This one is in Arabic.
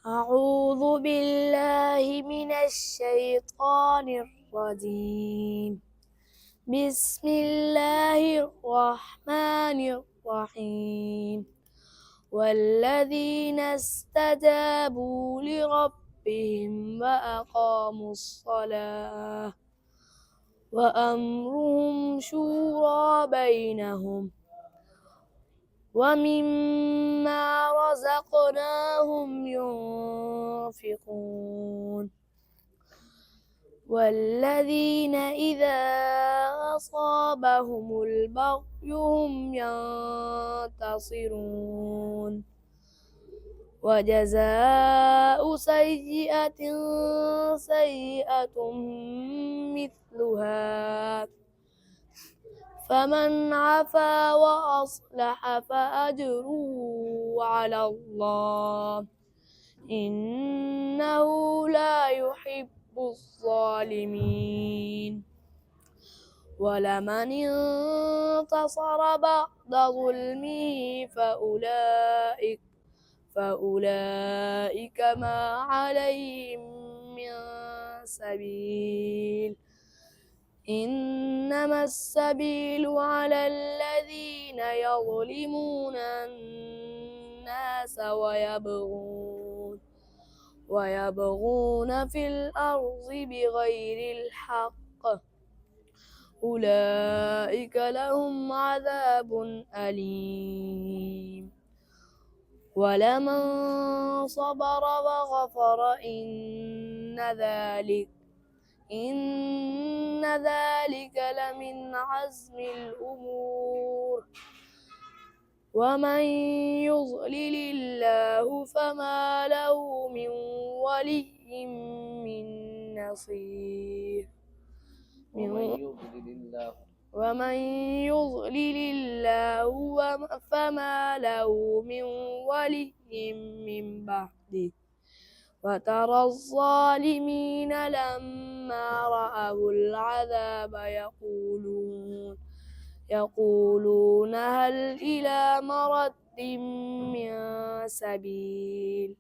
أعوذ بالله من الشيطان الرجيم. بسم الله الرحمن الرحيم. والذين استجابوا لربهم وأقاموا الصلاة وأمرهم شورى بينهم ومما رزقناهم ينفقون. والذين إذا أصابهم البغي هم ينتصرون. وجزاء سيئة سيئة مثلها فمن عفا وأصلح فأجره على الله إنه لا يحب الظالمين. ولمن انتصر بعد ظلمه فأولئك ما عليهم من سبيل إنما السبيل على الذين يظلمون الناس ويبغون في الأرض بغير الحق أولئك لهم عذاب أليم. ولمن صبر وغفر إن ذلك لمن عزم الأمور. ومن يضلل الله فما له من ولي من نصير. ومن يضلل الله فما له من ولي من بعده. وترى الظالمين لما رأوا العذاب يقولون هل إلى مرد من سبيل